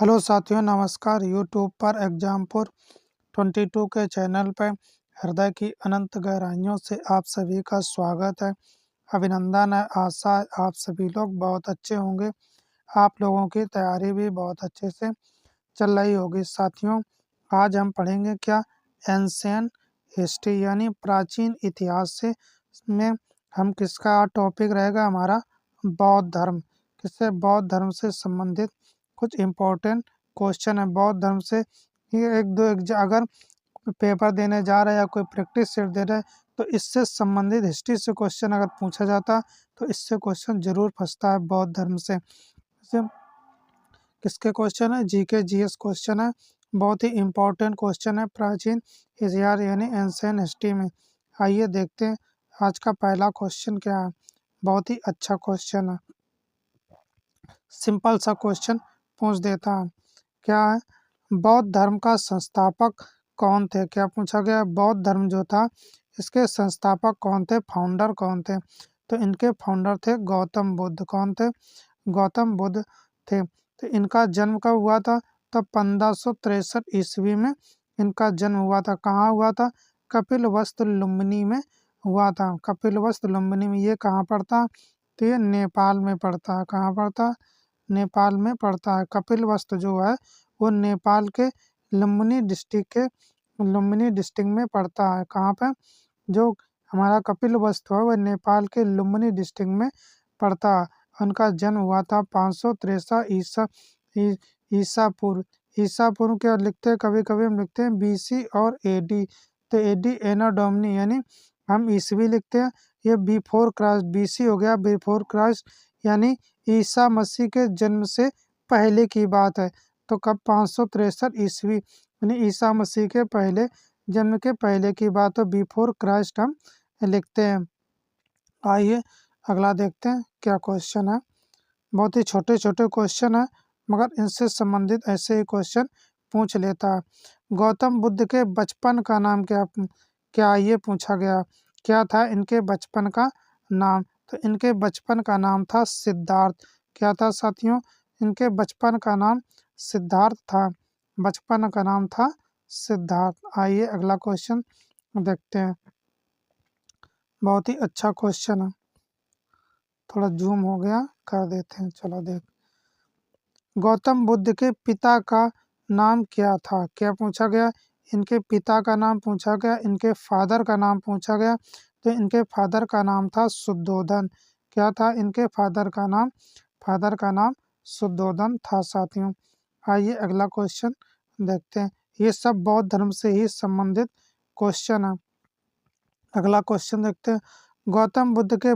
Hello साथियों, नमस्कार। YouTube पर एग्जामपुर 22 के चैनल पर हृदय की अनंत गहराइयों से आप सभी का स्वागत है। अभिनंदन है। आशा है आप सभी लोग बहुत अच्छे होंगे। आप लोगों की तैयारी भी बहुत अच्छे से चल रही होगी। साथियों, आज हम पढ़ेंगे क्या एंशियंट हिस्ट्री यानी प्राचीन इतिहास से में हम किसका टॉपिक रहेगा हमारा बौद्ध धर्म। किससे? बौद्ध धर्म से संबंधित कुछ इम्पोर्टेंट क्वेश्चन है। बौद्ध धर्म से ही अगर पेपर देने जा रहे हैं या कोई प्रैक्टिस सेट दे रहे हैं तो इससे संबंधित हिस्ट्री से क्वेश्चन अगर पूछा जाता तो इससे क्वेश्चन जरूर फंसता है बौद्ध धर्म से। किसके क्वेश्चन है? जीके जीएस क्वेश्चन है। बहुत ही इम्पोर्टेंट क्वेश्चन है प्राचीन इतिहास यानी एंशिएंट हिस्ट्री में। आइए देखते हैं आज का पहला क्वेश्चन क्या है। बहुत ही अच्छा क्वेश्चन है। सिंपल सा क्वेश्चन पूछ देता है। क्या है? बौद्ध धर्म का संस्थापक कौन थे? क्या पूछा गया? बौद्ध धर्म जो था इसके संस्थापक कौन थे? फाउंडर कौन थे? तो इनके फाउंडर थे गौतम बुद्ध। कौन थे? गौतम बुद्ध थे। तो इनका जन्म कब हुआ था? तब 1563 ईस्वी में इनका जन्म हुआ था। कहाँ हुआ था? कपिलवस्तु लुम्बिनी में हुआ था। कपिलवस्तु लुम्बिनी में ये कहाँ पड़ता? तो ये नेपाल में पड़ता है। कहाँ पड़ता है? नेपाल में पड़ता है। कपिलवस्तु जो है वो नेपाल के लुम्बिनी डिस्ट्रिक्ट में पड़ता है। कहाँ पे? जो हमारा कपिलवस्तु है वह नेपाल के लुम्बिनी डिस्ट्रिक्ट में पड़ता है। उनका जन्म हुआ था 563 ईसा पूर्व। ईसा पूर्व क्या लिखते हैं? कभी कभी हम लिखते हैं बीसी और एडी। तो एडी एना डोमिनी यानी हम ईसवी लिखते हैं। ये बिफोर क्राइस्ट बीसी हो गया, बिफोर क्राइस्ट यानी ईसा मसीह के जन्म से पहले की बात है। तो कब? 563 ईस्वी यानी ईसा मसीह के पहले जन्म के पहले की बात है। बिफोर क्राइस्ट हम लिखते हैं। आइए अगला देखते हैं क्या क्वेश्चन है। बहुत ही छोटे छोटे क्वेश्चन है मगर इनसे संबंधित ऐसे ही क्वेश्चन पूछ लेता है। गौतम बुद्ध के बचपन का नाम क्या? क्या ये पूछा गया। क्या था इनके बचपन का नाम? तो इनके बचपन का नाम था सिद्धार्थ। क्या था साथियों? इनके बचपन का नाम सिद्धार्थ था। बचपन का नाम था सिद्धार्थ। आइए अगला क्वेश्चन देखते हैं। बहुत ही अच्छा क्वेश्चन है। थोड़ा जूम हो गया, कर देते हैं। चलो देख। गौतम बुद्ध के पिता का नाम क्या था? क्या पूछा गया? इनके पिता का नाम पूछा गया। इनके फादर का नाम पूछा गया। तो इनके फादर का नाम था शुद्धोधन। क्या था इनके फादर का नाम? फादर का नाम शुद्धोधन था साथियों। आइए अगला क्वेश्चन देखते हैं। ये सब बौद्ध धर्म से ही संबंधित क्वेश्चन है। अगला क्वेश्चन देखते हैं। गौतम बुद्ध के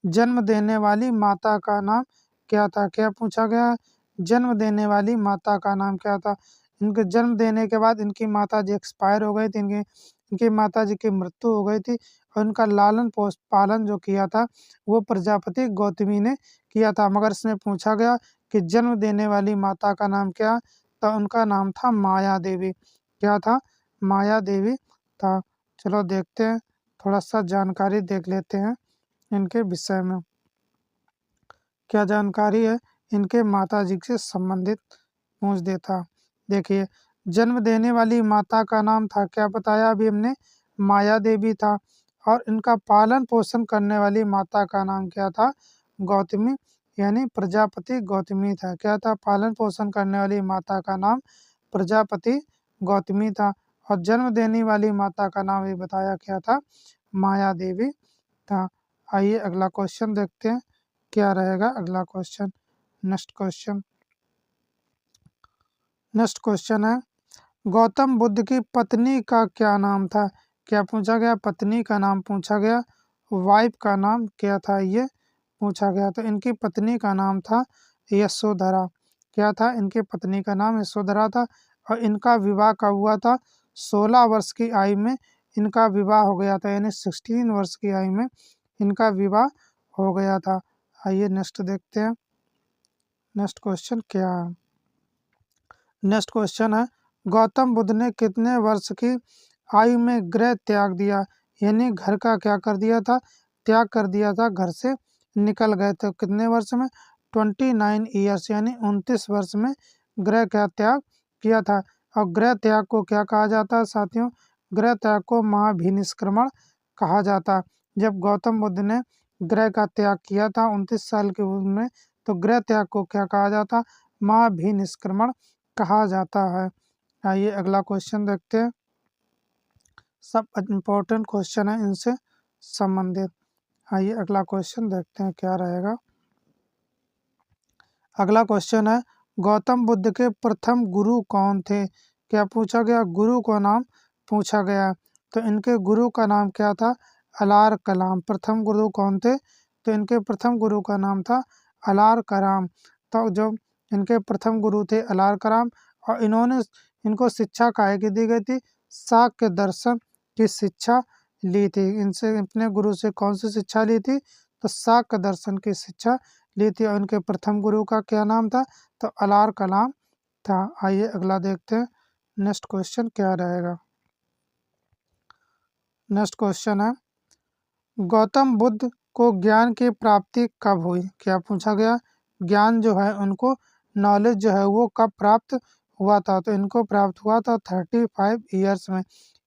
जन्म देने वाली माता का नाम क्या था? क्या पूछा गया? जन्म देने वाली माता का नाम क्या था? इनके जन्म देने के बाद इनकी माता जी एक्सपायर हो गई थी। इनकी माता जी की मृत्यु हो गई थी और इनका लालन पालन जो किया था वो प्रजापति गौतमी ने किया था। मगर इसमें पूछा गया कि जन्म देने वाली माता का नाम क्या? तो उनका नाम था माया देवी। क्या था? माया देवी था। चलो देखते हैं, थोड़ा सा जानकारी देख लेते हैं इनके विषय में। क्या जानकारी है इनके माता जी से संबंधित पूछ देता। देखिए, जन्म देने वाली माता का नाम था, क्या बताया अभी हमने? माया देवी था। और इनका पालन पोषण करने वाली माता का नाम क्या था? गौतमी यानी प्रजापति गौतमी था। क्या था? पालन पोषण करने वाली माता का नाम प्रजापति गौतमी था। और जन्म देने वाली माता का नाम भी बताया क्या था? माया देवी था। आइए अगला क्वेश्चन देखते हैं क्या रहेगा अगला क्वेश्चन। नेक्स्ट क्वेश्चन है, गौतम बुद्ध की पत्नी का क्या नाम था? क्या पूछा गया? पत्नी का नाम पूछा गया। वाइफ का नाम क्या था ये पूछा गया। तो इनकी पत्नी का नाम था यशोधरा। क्या था? इनकी पत्नी का नाम यशोधरा था। और इनका विवाह कब हुआ था? 16 वर्ष की आयु में इनका विवाह हो गया था, यानी 16 वर्ष की आयु में इनका विवाह हो गया था। आइए नेक्स्ट देखते हैं। नेक्स्ट क्वेश्चन क्या है? नेक्स्ट क्वेश्चन है, गौतम बुद्ध ने कितने वर्ष की आयु में गृह त्याग दिया? यानी घर का क्या कर दिया था? त्याग कर दिया था, घर से निकल गए थे। कितने वर्ष में? 29 ईयर्स यानी 29 वर्ष में गृह का त्याग किया था। और गृह त्याग को क्या कहा जाता है साथियों? गृह त्याग को महाभिनिष्क्रमण कहा जाता है। जब गौतम बुद्ध ने गृह का त्याग किया था 29 साल की उम्र में, तो गृह त्याग को क्या कहा जाता? महाभिनिष्क्रमण कहा जाता है। आइए अगला क्वेश्चन देखते हैं। सब इम्पोर्टेंट क्वेश्चन है इनसे संबंधित। आइए अगला क्वेश्चन देखते हैं क्या रहेगा। अगला क्वेश्चन है, गौतम बुद्ध के प्रथम गुरु कौन थे? क्या पूछा गया? गुरु का नाम पूछा गया। तो इनके गुरु का नाम क्या था? अलार कलाम। प्रथम गुरु कौन थे? तो इनके प्रथम गुरु का नाम था अलार कलाम। तो जो इनके प्रथम गुरु थे अलार कलाम, और इन्होंने इनको शिक्षा काहे की दी गई थी? शाक्य दर्शन की शिक्षा ली थी। इनसे अपने गुरु से कौन सी शिक्षा ली थी? तो शाक्य दर्शन की शिक्षा ली थी। और उनके प्रथम गुरु का क्या नाम था? तो अलार कलाम था। आइए अगला देखते हैं। नेक्स्ट क्वेश्चन क्या रहेगा। नेक्स्ट क्वेश्चन है, गौतम बुद्ध को ज्ञान की प्राप्ति कब हुई? क्या पूछा गया? ज्ञान जो है उनको, नॉलेज जो है वो कब प्राप्त हुआ था? तो इनको प्राप्त हुआ था 35 ईयर्स में,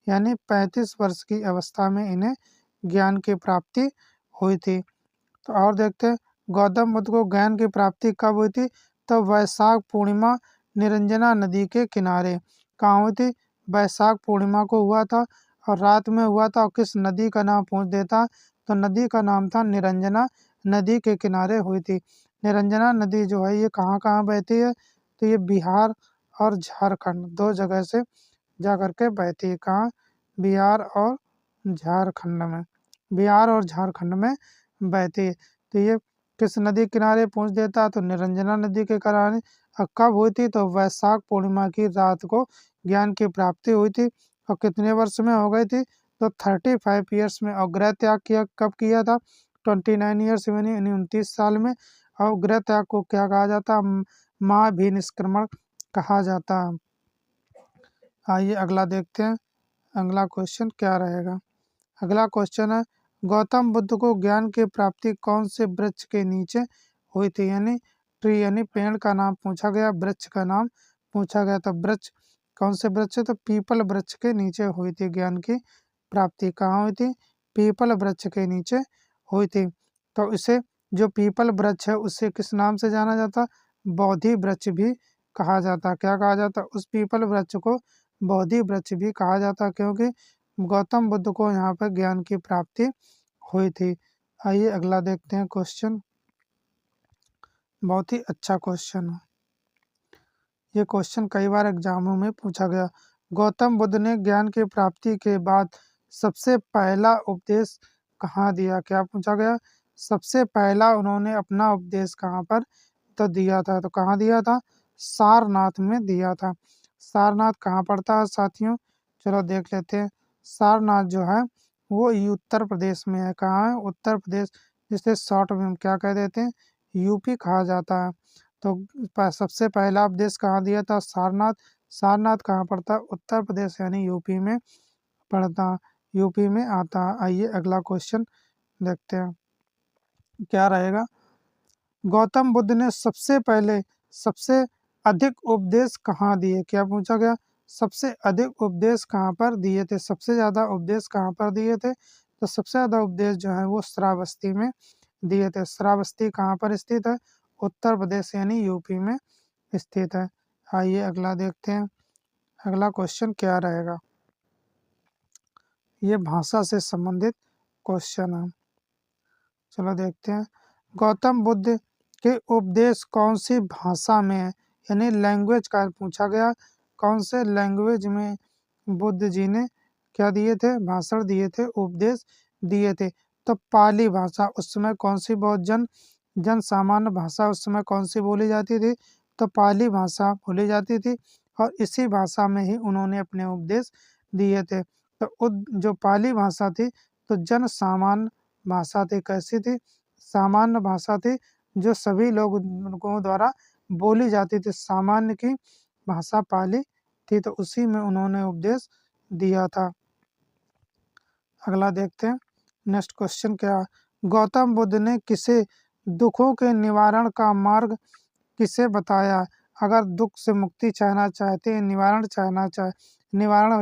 यानी 35 वर्ष की अवस्था में इन्हें ज्ञान की प्राप्ति हुई थी। तो और देखते हैं, गौतम बुद्ध को ज्ञान की प्राप्ति कब हुई थी? तो वैशाख पूर्णिमा निरंजना नदी के किनारे। कहाँ हुई थी? वैशाख पूर्णिमा को हुआ था, और रात में हुआ था। और किस नदी का नाम पूछ देता? तो नदी का नाम था निरंजना नदी के किनारे हुई थी। निरंजना नदी जो है ये कहाँ कहाँ बहती है? तो ये बिहार और झारखंड दो जगह से जा करके बहती है। कहाँ? बिहार और झारखंड में। बिहार और झारखंड में बहती है। तो ये किस नदी किनारे पहुंच देता? तो निरंजना नदी के किनारे। कब हुई थी? तो वैशाख पूर्णिमा की रात को ज्ञान की प्राप्ति हुई थी। और कितने वर्ष में हो गई थी? तो 35 ईयर्स में। और गृह त्याग किया कब किया था? 29 ईयर्स यानी 29 साल में। और गृह त्याग को क्या कहा जाता? महाभिनिष्क्रमण कहा जाता है। आइए अगला देखते हैं। अगला क्वेश्चन क्या रहेगा। अगला क्वेश्चन है, गौतम बुद्ध को ज्ञान की प्राप्ति कौन से वृक्ष के नीचे हुई थी? यानी ट्री, यानी पेड़ का नाम पूछा गया, वृक्ष का नाम पूछा गया। तो वृक्ष कौन से वृक्ष? तो पीपल वृक्ष के नीचे हुई थी ज्ञान की प्राप्ति। कहाँ हुई थी? पीपल वृक्ष के नीचे हुई थी। तो इसे जो पीपल वृक्ष है उसे किस नाम से जाना जाता? बोधि वृक्ष भी कहा जाता। क्या कहा जाता? उस पीपल वृक्ष को बोधि वृक्ष भी कहा जाता, क्योंकि गौतम बुद्ध को यहाँ पर ज्ञान की प्राप्ति हुई थी। आइए अगला देखते हैं क्वेश्चन। बहुत ही अच्छा क्वेश्चन है ये। क्वेश्चन कई बार एग्जामों में पूछा गया। गौतम बुद्ध ने ज्ञान की प्राप्ति के बाद सबसे पहला उपदेश कहाँ दिया? क्या पूछा गया? सबसे पहला उन्होंने अपना उपदेश कहाँ पर तो दिया था? तो कहाँ दिया था? सारनाथ में दिया था। सारनाथ कहाँ पड़ता है साथियों? चलो देख लेते हैं। सारनाथ जो है वो उत्तर प्रदेश में है। कहाँ है? उत्तर प्रदेश, जिसे शॉर्ट में हम क्या कह देते हैं? यूपी कहा जाता है। तो सबसे पहला उपदेश कहाँ दिया था? सारनाथ। सारनाथ कहाँ पड़ता है? उत्तर प्रदेश यानी यूपी में पड़ता, यूपी में आता। आइए अगला क्वेश्चन देखते हैं क्या रहेगा। गौतम बुद्ध ने सबसे पहले सबसे अधिक उपदेश कहाँ दिए? क्या पूछा गया? सबसे अधिक उपदेश कहाँ पर दिए थे? सबसे ज्यादा उपदेश कहाँ पर दिए थे? तो सबसे ज्यादा उपदेश जो है वो श्रावस्ती में दिए थे। श्रावस्ती कहाँ पर स्थित है? उत्तर प्रदेश यानी यूपी में स्थित है। आइए अगला देखते हैं। अगला क्वेश्चन क्या रहेगा। ये भाषा से संबंधित क्वेश्चन है। चलो देखते हैं। गौतम बुद्ध के उपदेश कौन सी भाषा में है? यानी लैंग्वेज का पूछा गया। कौन से लैंग्वेज में बुद्ध जी ने क्या दिए थे? भाषण दिए थे, उपदेश दिए थे। तो पाली भाषा। उस समय कौन सी बहुत जन सामान्य भाषा उस समय कौन सी बोली जाती थी? तो पाली भाषा बोली जाती थी। और इसी भाषा में ही उन्होंने अपने उपदेश दिए थे। तो जो पाली भाषा थी तो जन सामान्य भाषा थी। कैसी थी? सामान्य भाषा थी, जो सभी लोगों द्वारा बोली जाती थी। सामान्य की भाषा पाली थी, तो उसी में उन्होंने उपदेश दिया था। अगला देखते हैं। नेक्स्ट क्वेश्चन क्या? गौतम बुद्ध ने किसे दुखों के निवारण का मार्ग किसे बताया? अगर दुख से मुक्ति चाहना चाहते हैं, निवारण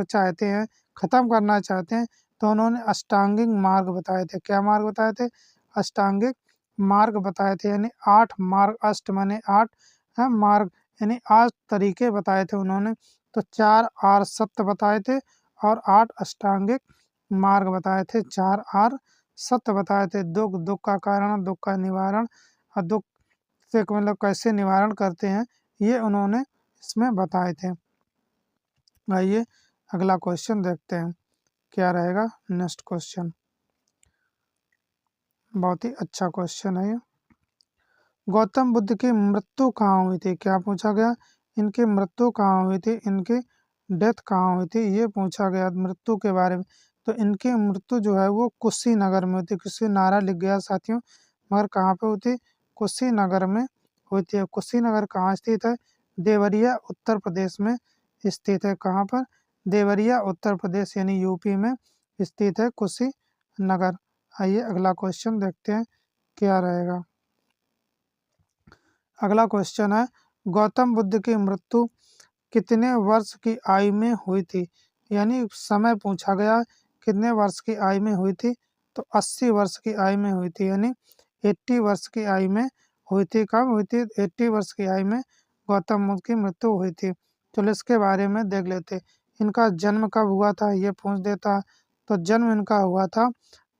चाहते हैं, खत्म करना चाहते हैं, तो उन्होंने अष्टांगिक मार्ग बताए थे। क्या मार्ग बताए थे? अष्टांगिक मार्ग बताए थे, यानी 8 मार्ग, अष्ट माने 8 है, मार्ग यानी 8 तरीके बताए थे उन्होंने। तो 4 आर सत्य बताए थे और 8 अष्टांगिक मार्ग बताए थे। 4 आर सत्य बताए थे, दुख का कारण, दुख का निवारण और दुख से मतलब कैसे निवारण करते हैं, ये उन्होंने इसमें बताए थे। आइए अगला क्वेश्चन देखते हैं क्या रहेगा। नेक्स्ट क्वेश्चन बहुत ही अच्छा क्वेश्चन है ये। गौतम बुद्ध की मृत्यु कहाँ हुई थी? क्या पूछा गया? इनकी मृत्यु कहाँ हुई थी, इनकी डेथ कहाँ हुई थी, ये पूछा गया मृत्यु के बारे में। तो इनकी मृत्यु जो है वो कुशीनगर में हुई थी। किसी नारा लिख गया साथियों, मगर कहाँ पे हुई थी? कुशीनगर में हुई थी। कुशीनगर कहाँ स्थित है? देवरिया उत्तर प्रदेश में स्थित है। कहाँ पर? देवरिया उत्तर प्रदेश यानी यूपी में स्थित है कुशीनगर। आइए अगला क्वेश्चन देखते हैं क्या रहेगा। अगला क्वेश्चन है, गौतम बुद्ध की मृत्यु कितने वर्ष की आयु में हुई थी? यानी समय पूछा गया कितने वर्ष की आयु में हुई थी? तो 80 वर्ष की आयु में हुई थी, यानी 80 वर्ष की आयु में हुई थी। कब हुई थी? 80 वर्ष की आयु में गौतम बुद्ध की मृत्यु हुई थी। चलो इसके बारे में देख लेते। इनका जन्म कब हुआ था ये पूछ देता। तो जन्म इनका हुआ था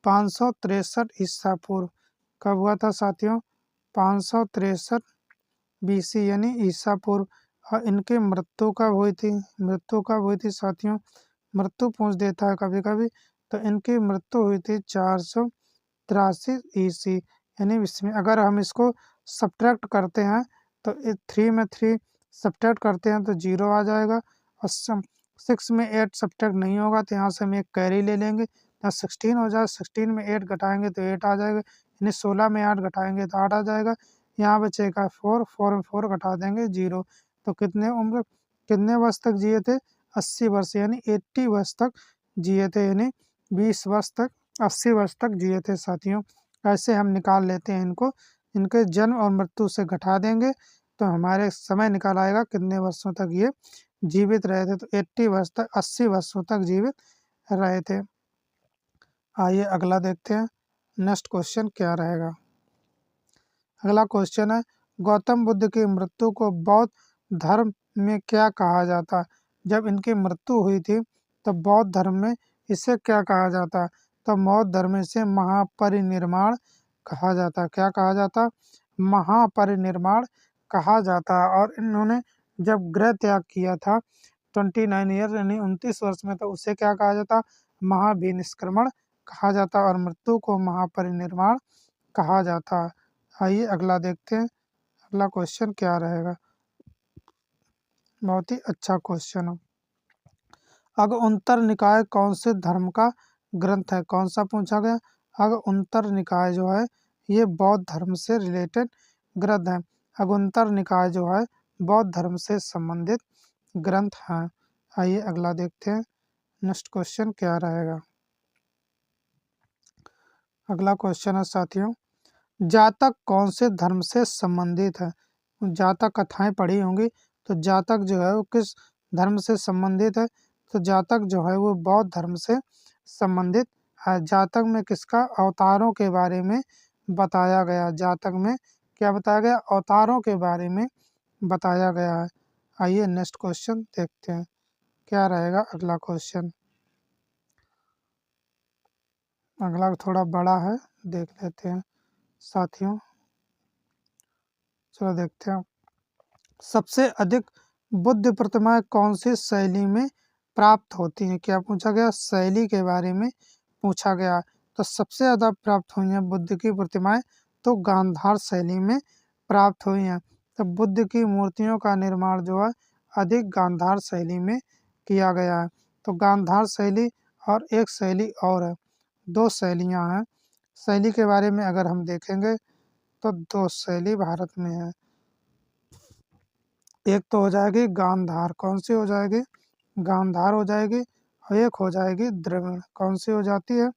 563 ईसा पूर्व। कब हुआ था साथियों? 563 बीसी यानी ईसा पूर्व। और इनकी मृत्यु कब हुई थी? मृत्यु कब हुई थी साथियों? मृत्यु पूछ देता है कभी कभी। तो इनकी मृत्यु हुई थी 483 ईसी, यानी इसमें अगर हम इसको सब्ट्रैक्ट करते हैं तो 3 में 3 सब्ट्रैक्ट करते हैं तो 0 आ जाएगा। और 6 में 8 सब्ट्रैक्ट नहीं होगा तो यहाँ से हम एक कैरी ले लेंगे, यहाँ 16 हो जाए, 16 में 8 घटाएंगे तो 8 आ जाएगा, यानी 16 में 8 घटाएंगे तो 8 आ जाएगा। यहाँ बचेगा 4, 4 में 4 घटा देंगे 0। तो कितने वर्ष तक जिए थे? 80 वर्ष, यानी 80 वर्ष तक जिए थे, यानी 20 वर्ष तक 80 वर्ष तक जिए थे साथियों। ऐसे हम निकाल लेते हैं इनको, इनके जन्म और मृत्यु से घटा देंगे तो हमारे समय निकाल आएगा कितने वर्षों तक ये जीवित रहे थे। तो 80 वर्ष तक, 80 वर्षों तक जीवित रहे थे। आइए अगला देखते हैं नेक्स्ट क्वेश्चन क्या रहेगा। अगला क्वेश्चन है, गौतम बुद्ध की मृत्यु को बौद्ध धर्म में क्या कहा जाता? जब इनकी मृत्यु हुई थी तो बौद्ध धर्म में इसे क्या कहा जाता? तो बौद्ध धर्म में इसे महापरिनिर्वाण कहा जाता। क्या कहा जाता? महापरिनिर्वाण कहा जाता। और इन्होंने जब गृह त्याग किया था 29 ईयर यानी 29 वर्ष में, तो उसे क्या कहा जाता? महाभिनिष्क्रमण कहा जाता और मृत्यु को महापरिनिर्वाण कहा जाता। आइए अगला देखते हैं अगला क्वेश्चन क्या रहेगा। बहुत ही अच्छा क्वेश्चन है। अगउत्तर निकाय कौन से धर्म का ग्रंथ है? कौन सा पूछा गया? अगउत्तर निकाय जो है ये बौद्ध धर्म से रिलेटेड ग्रंथ है। अगुंतर निकाय जो है बौद्ध धर्म से संबंधित ग्रंथ है। आइए अगला देखते हैं नेक्स्ट क्वेश्चन क्या रहेगा। अगला क्वेश्चन है साथियों, जातक कौन से धर्म से संबंधित है? जातक कथाएं पढ़ी होंगी, तो जातक जो है वो किस धर्म से संबंधित है? तो जातक जो है वो बौद्ध धर्म से संबंधित है। जातक में किसका? अवतारों के बारे में बताया गया। जातक में क्या बताया गया? अवतारों के बारे में बताया गया है। आइए नेक्स्ट क्वेश्चन देखते हैं क्या रहेगा अगला क्वेश्चन। अगला थोड़ा बड़ा है, देख लेते हैं साथियों। चलो देखते हैं। सबसे अधिक बुद्ध प्रतिमाएं कौन सी शैली में प्राप्त होती हैं? क्या पूछा गया? शैली के बारे में पूछा गया। तो सबसे ज़्यादा प्राप्त हुई हैं बुद्ध की प्रतिमाएं तो गांधार शैली में प्राप्त हुई हैं। तो बुद्ध की मूर्तियों का निर्माण जो है अधिक गांधार शैली में किया गया है। तो गांधार शैली और एक शैली और है, दो शैलियाँ हैं। शैली के बारे में अगर हम देखेंगे तो दो शैली भारत में है। एक तो हो जाएगी गांधार, कौन सी हो जाएगी? गांधार हो जाएगी। और एक हो जाएगी द्रविड़। कौन सी हो जाती है?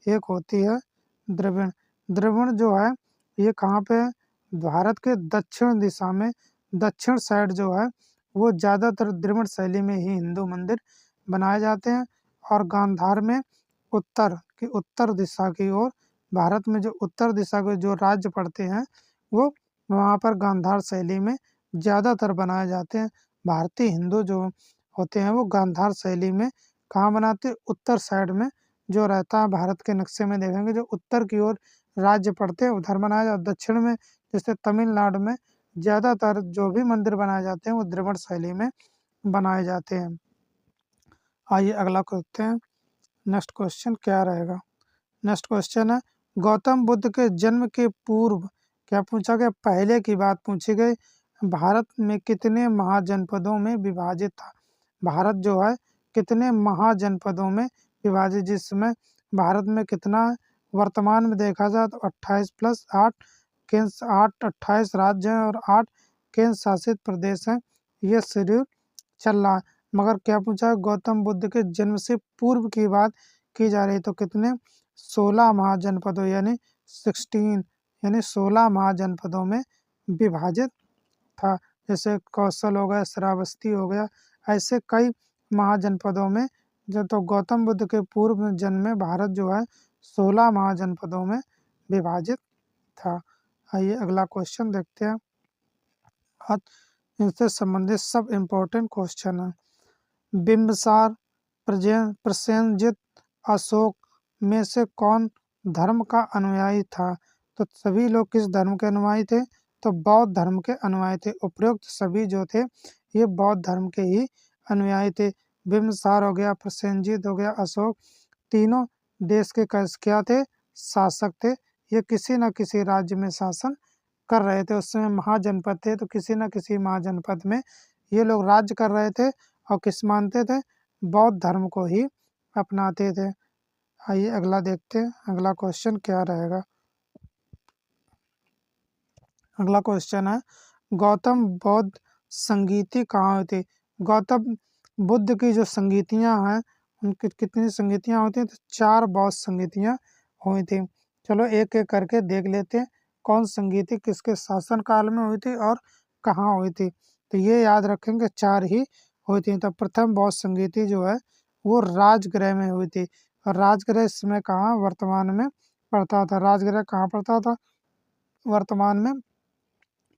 एक होती है द्रविड़। द्रविड़ जो है ये कहाँ पे है? भारत के दक्षिण दिशा में दक्षिण साइड जो है वो ज़्यादातर द्रविड़ शैली में ही हिंदू मंदिर बनाए जाते हैं, और गांधार में उत्तर दिशा की ओर, भारत में जो उत्तर दिशा के जो राज्य पड़ते हैं वो वहाँ पर गांधार शैली में ज़्यादातर बनाए जाते हैं। भारतीय हिंदू जो होते हैं वो गांधार शैली में कहाँ बनाते हैं, उत्तर साइड में जो रहता है। भारत के नक्शे में देखेंगे जो उत्तर की ओर राज्य पड़ते हैं उधर बनाया जाता है। दक्षिण में जैसे तमिलनाडु में ज़्यादातर जो भी मंदिर बनाए जाते हैं वो द्रविड़ शैली में बनाए जाते हैं। आइए अगला करते हैं। नेक्स्ट क्वेश्चन क्या रहेगा? नेक्स्ट क्वेश्चन है गौतम बुद्ध के जन्म के पूर्व क्या पूछा गया? पहले की बात पूछी गई। भारत में कितने महाजनपदों में विभाजित था? भारत जो है कितने महाजनपदों में विभाजित, जिसमें भारत में कितना है? वर्तमान में देखा जाए तो 28 प्लस 8 केंद्र 28 राज्य हैं और 8 केंद्र शासित प्रदेश हैं। ये शेड्यूल चल रहा है। मगर क्या पूछा है? गौतम बुद्ध के जन्म से पूर्व की बात की जा रही, तो कितने? 16 महाजनपदों यानी 16 महाजनपदों में विभाजित था। जैसे कौशल हो गया, श्रावस्ती हो गया, ऐसे कई महाजनपदों में। जब तो गौतम बुद्ध के पूर्व जन्म में भारत जो है 16 महाजनपदों में विभाजित था। आइए अगला क्वेश्चन देखते हैं। आज इनसे संबंधित सब इम्पोर्टेंट क्वेश्चन है। बिंबिसार, प्रसेनजित, अशोक में से कौन धर्म का अनुयायी था? तो सभी लोग किस धर्म के अनुयायी थे? तो बौद्ध धर्म के अनुयायी थे। उपरोक्त सभी जो थे ये बौद्ध धर्म के ही अनुयायी थे। बिंबिसार हो गया, प्रसेनजित हो गया, अशोक, तीनों देश के क्या थे? शासक थे। ये किसी न किसी राज्य में शासन कर रहे थे। उस समय महाजनपद थे, तो किसी न किसी महाजनपद में ये लोग राज्य कर रहे थे और किस मानते थे? बौद्ध धर्म को ही अपनाते थे। आइए अगला देखते हैं। अगला क्वेश्चन क्या रहेगा? अगला क्वेश्चन है गौतम बौद्ध संगीति कहाँ हुई थी? गौतम बुद्ध की जो संगीतियाँ हैं उनकी कितनी संगीतियाँ होती हैं? तो 4 बौद्ध संगीतियाँ हुई थी। चलो एक एक करके देख लेते हैं कौन संगीति किसके शासन काल में हुई थी और कहाँ हुई थी। तो ये याद रखेंगे 4 ही हुई थी। तो प्रथम बौद्ध संगीति जो है वो राजगृह में हुई थी, और राजगृह इस समय कहाँ वर्तमान में पड़ता था? राजगृह कहाँ पड़ता था? वर्तमान में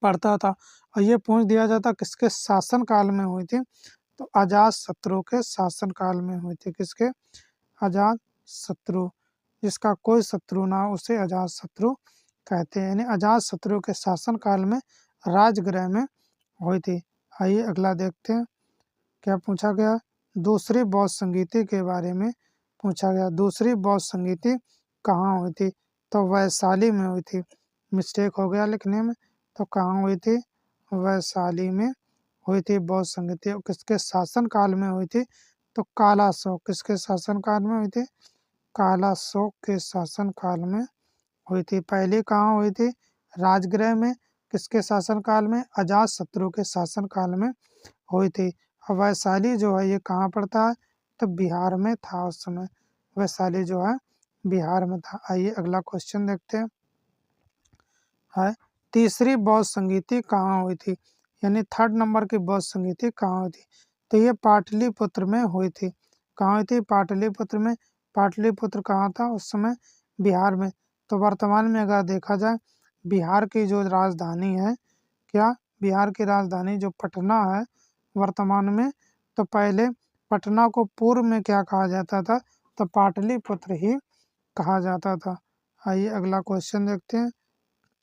पड़ता था। और ये पूछ दिया जाता किसके शासन काल में हुई थी? तो अजात शत्रु के शासन काल में हुई थी। किसके? अजात शत्रु। जिसका कोई शत्रु ना हो उसे अजात शत्रु कहते हैं। यानी अजात शत्रु के शासन काल में राजगृह में हुई थी। आइए अगला देखते हैं क्या पूछा गया। दूसरी बौद्ध संगीति के बारे में पूछा गया। दूसरी बौद्ध संगीति कहाँ हुई थी? तो वैशाली में हुई थी। मिस्टेक हो गया लिखने में। तो कहाँ हुई थी? वैशाली में हुई थी बौद्ध संगीति। किसके शासन काल में हुई थी? तो कालाशोक। किसके शासन काल में हुई थी? कालाशोक के शासन काल में हुई थी। पहली कहाँ हुई थी? राजगृह में। किसके शासन काल में? अजात शत्रु के शासन काल में हुई थी। और वैशाली जो है ये कहाँ पड़ता है? तो बिहार में था उस समय। वैशाली जो है बिहार में था। आइए अगला क्वेश्चन देखते हैं। है तीसरी बौद्ध संगीति कहाँ हुई थी? यानी 3rd नंबर की बौद्ध संगीति कहाँ हुई थी? तो ये पाटलिपुत्र में हुई थी। कहाँ हुई थी? पाटलिपुत्र में। पाटलिपुत्र कहाँ था उस समय? बिहार में। तो वर्तमान में अगर देखा जाए बिहार की जो राजधानी है, क्या? बिहार की राजधानी जो पटना है वर्तमान में, तो पहले पटना को पूर्व में क्या कहा जाता था? तो पाटलिपुत्र ही कहा जाता था। आइए अगला क्वेश्चन देखते हैं।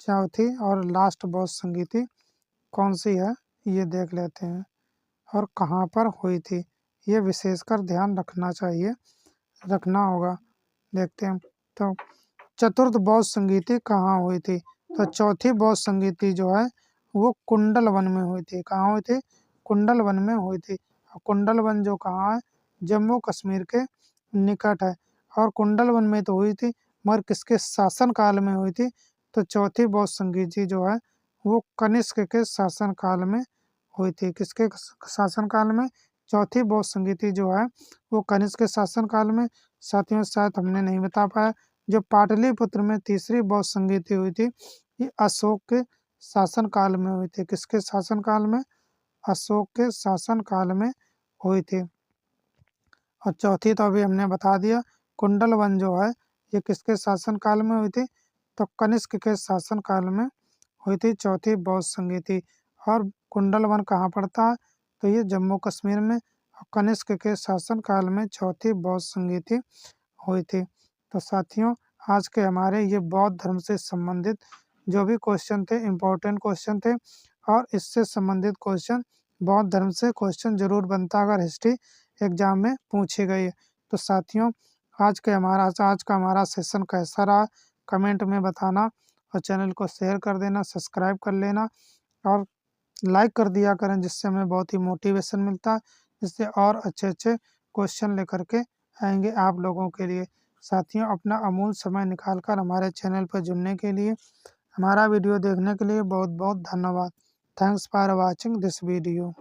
चौथी और लास्ट बौद्ध संगीति कौन सी है ये देख लेते हैं और कहाँ पर हुई थी। ये विशेषकर ध्यान रखना चाहिए, रखना होगा। देखते हैं तो चतुर्थ बौद्ध संगीति कहाँ हुई थी? तो चौथी बौद्ध संगीति जो है वो कुंडल वन में हुई थी। कहाँ हुई थी? कुंडल वन में हुई थी। कुंडल वन जो कहाँ है? जम्मू कश्मीर के निकट है। और कुंडल वन में तो हुई थी, मगर किसके शासन काल में हुई थी? तो चौथी बौद्ध संगीति जो है वो कनिष्क के शासन काल में हुई थी। किसके शासन काल में? चौथी बौद्ध संगीति जो है वो कनिष्क के शासन काल में। साथियों शायद हमने नहीं बता पाया, जो पाटलिपुत्र में तीसरी बौद्ध संगीति हुई थी ये अशोक के शासनकाल में हुए थे? किसके शासनकाल में? अशोक के शासनकाल में हुई थी। और चौथी तो अभी हमने बता दिया, कुंडल वन जो है ये किसके शासनकाल में हुई थी? तो कनिष्क के शासनकाल में हुई थी चौथी बौद्ध संगीति। और कुंडल वन कहाँ पड़ता है? तो ये जम्मू कश्मीर में। और कनिष्क के शासनकाल में चौथी बौद्ध संगीति हुई थी। तो साथियों, आज के हमारे ये बौद्ध धर्म से संबंधित जो भी क्वेश्चन थे, इम्पोर्टेंट क्वेश्चन थे। और इससे संबंधित क्वेश्चन, बौद्ध धर्म से क्वेश्चन जरूर बनता अगर हिस्ट्री एग्जाम में पूछी गई है। तो साथियों, आज का हमारा सेशन कैसा रहा कमेंट में बताना, और चैनल को शेयर कर देना, सब्सक्राइब कर लेना और लाइक कर दिया करें, जिससे हमें बहुत ही मोटिवेशन मिलता है, जिससे और अच्छे अच्छे क्वेश्चन लेकर के आएंगे आप लोगों के लिए। साथियों, अपना अमूल्य समय निकाल कर हमारे चैनल पर जुड़ने के लिए, हमारा वीडियो देखने के लिए बहुत बहुत धन्यवाद। Thanks for watching this video.